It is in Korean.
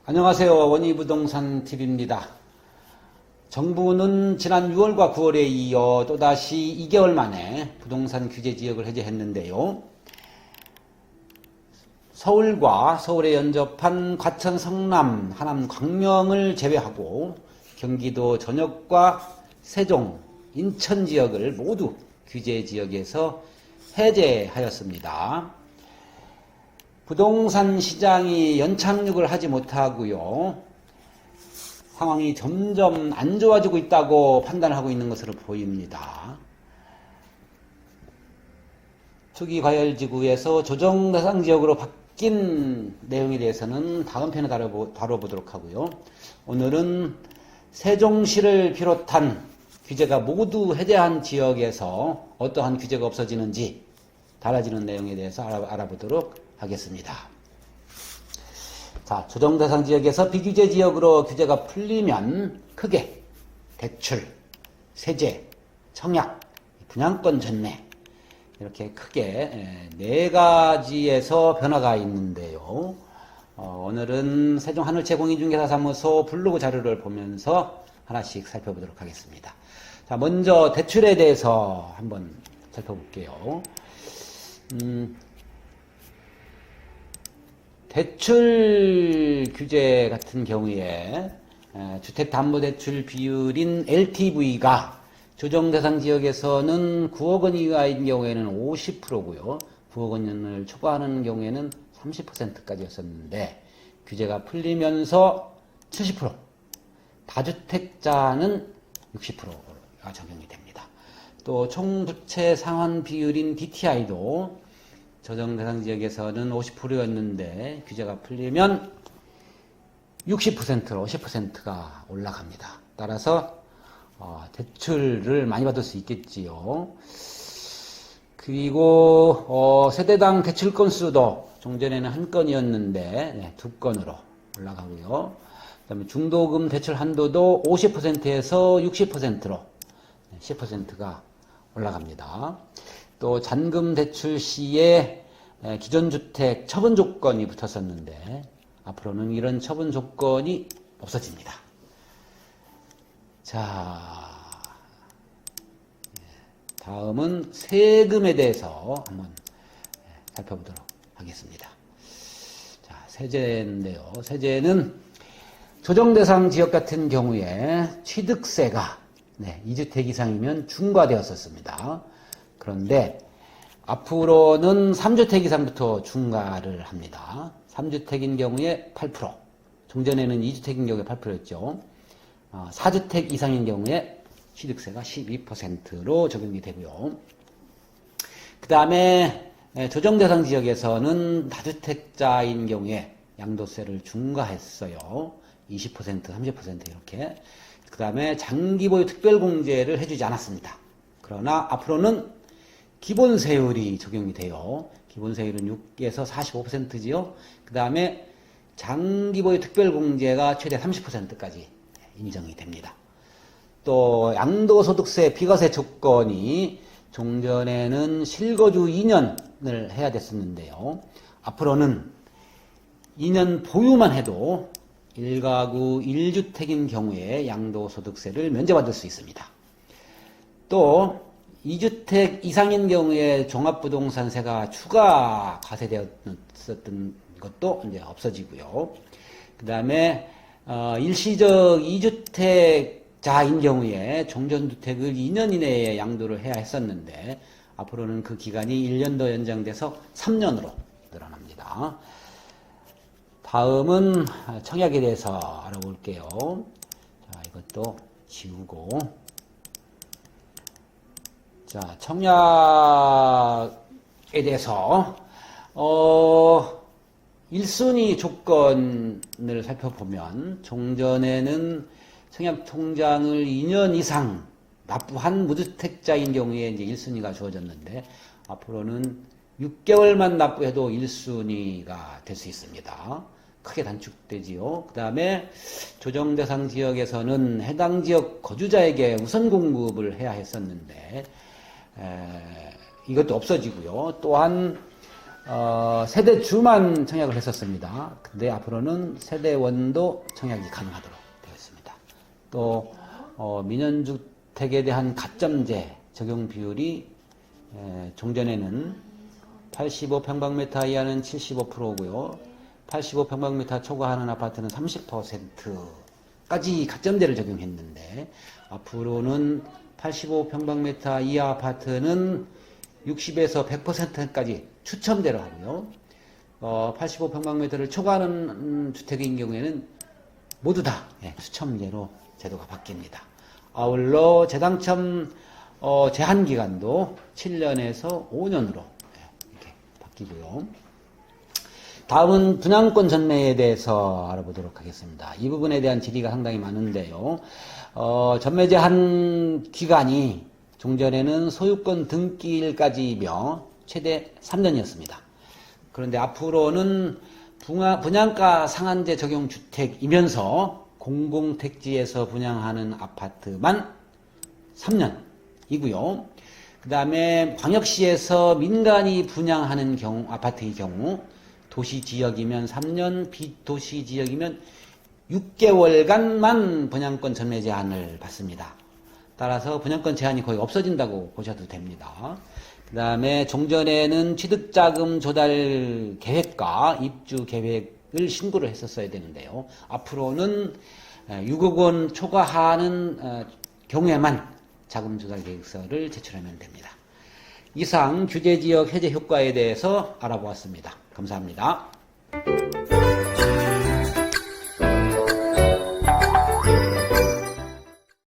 안녕하세요. 원희부동산TV입니다. 정부는 지난 6월과 9월에 이어 또다시 2개월 만에 부동산 규제 지역을 해제했는데요. 서울과 서울에 연접한 과천, 성남, 하남, 광명을 제외하고 경기도 전역과 세종, 인천 지역을 모두 규제 지역에서 해제하였습니다. 부동산 시장이 연착륙을 하지 못하고요. 상황이 점점 안 좋아지고 있다고 판단하고 있는 것으로 보입니다. 투기과열지구에서 조정대상지역으로 바뀐 내용에 대해서는 다음 편에 다뤄보도록 하고요. 오늘은 세종시를 비롯한 규제가 모두 해제한 지역에서 어떠한 규제가 없어지는지 달라지는 내용에 대해서 알아보도록 하겠습니다. 자, 조정대상 지역에서 비규제 지역으로 규제가 풀리면 크게 대출, 세제, 청약, 분양권 전매 이렇게 크게 네 가지에서 변화가 있는데요. 오늘은 세종 하늘채공인중개사사무소 블로그 자료를 보면서 하나씩 살펴보도록 하겠습니다. 자, 먼저 대출에 대해서 한번 살펴볼게요. 대출 규제 같은 경우에 주택담보대출 비율인 LTV가 조정대상 지역에서는 9억 원 이하인 경우에는 50%고요. 9억 원을 초과하는 경우에는 30%까지였었는데 규제가 풀리면서 70%, 다주택자는 60%가 적용이 됩니다. 또 총부채 상환 비율인 DTI도 조정대상 지역에서는 50%였는데 규제가 풀리면 60%로 50%가 올라갑니다. 따라서 대출을 많이 받을 수 있겠지요. 그리고 세대당 대출 건수도 종전에는 한 건이었는데 두 건으로 올라가고요. 그다음에 중도금 대출 한도도 50%에서 60%로 10%가 올라갑니다. 또 잔금 대출 시에 기존 주택 처분 조건이 붙었었는데 앞으로는 이런 처분 조건이 없어집니다. 자, 다음은 세금에 대해서 한번 살펴보도록 하겠습니다. 자, 세제인데요. 세제는 조정대상 지역 같은 경우에 취득세가 2주택 이상이면 중과되었었습니다. 그런데 앞으로는 3주택 이상부터 중과를 합니다. 3주택인 경우에 8%, 종전에는 2주택인 경우에 8%였죠. 4주택 이상인 경우에 취득세가 12%로 적용이 되고요. 그 다음에 조정대상 지역에서는 다주택자인 경우에 양도세를 중과했어요. 20%, 30% 이렇게. 그 다음에 장기보유 특별공제를 해주지 않았습니다. 그러나 앞으로는 기본세율이 적용이 돼요. 기본세율은 6에서 45%지요. 그 다음에 장기보유 특별공제가 최대 30%까지 인정이 됩니다. 또 양도소득세 비과세 조건이 종전에는 실거주 2년을 해야 됐었는데요. 앞으로는 2년 보유만 해도 1가구 1주택인 경우에 양도소득세를 면제받을 수 있습니다. 또 2주택 이상인 경우에 종합부동산세가 추가 과세되었었던 것도 이제 없어지고요. 그 다음에 일시적 2주택자인 경우에 종전주택을 2년 이내에 양도를 해야 했었는데 앞으로는 그 기간이 1년 더 연장돼서 3년으로 늘어납니다. 다음은 청약에 대해서 알아볼게요. 자, 이것도 지우고. 자, 청약에 대해서 1순위 조건을 살펴보면 종전에는 청약통장을 2년 이상 납부한 무주택자인 경우에 이제 1순위가 주어졌는데 앞으로는 6개월만 납부해도 1순위가 될 수 있습니다. 크게 단축되지요. 그 다음에 조정대상 지역에서는 해당 지역 거주자에게 우선 공급을 해야 했었는데 이것도 없어지고요. 또한 세대주만 청약을 했었습니다. 근데 앞으로는 세대원도 청약이 가능하도록 되어 있습니다. 또 민연주택에 대한 가점제 적용 비율이 종전에는 85평방미터 이하는 75%고요. 85평방미터 초과하는 아파트는 30%까지 가점제를 적용했는데 앞으로는 85평방미터 이하 아파트는 60에서 100%까지 추첨제로 하고요. 85평방미터를 초과하는 주택인 경우에는 모두 다 추첨제로 제도가 바뀝니다. 아울러 재당첨 제한기간도 7년에서 5년으로 이렇게 바뀌고요. 다음은 분양권 전매에 대해서 알아보도록 하겠습니다. 이 부분에 대한 질의가 상당히 많은데요. 전매 제한 기간이 종전에는 소유권 등기일까지이며 최대 3년이었습니다. 그런데 앞으로는 분양가 상한제 적용 주택이면서 공공택지에서 분양하는 아파트만 3년이고요. 그 다음에 광역시에서 민간이 분양하는 아파트의 경우 도시지역이면 3년, 비도시지역이면 6개월간만 분양권 전매 제한을 받습니다. 따라서 분양권 제한이 거의 없어진다고 보셔도 됩니다. 그 다음에 종전에는 취득자금 조달 계획과 입주 계획을 신고를 했었어야 되는데요. 앞으로는 6억 원 초과하는 경우에만 자금 조달 계획서를 제출하면 됩니다. 이상 규제지역 해제 효과에 대해서 알아보았습니다. 감사합니다.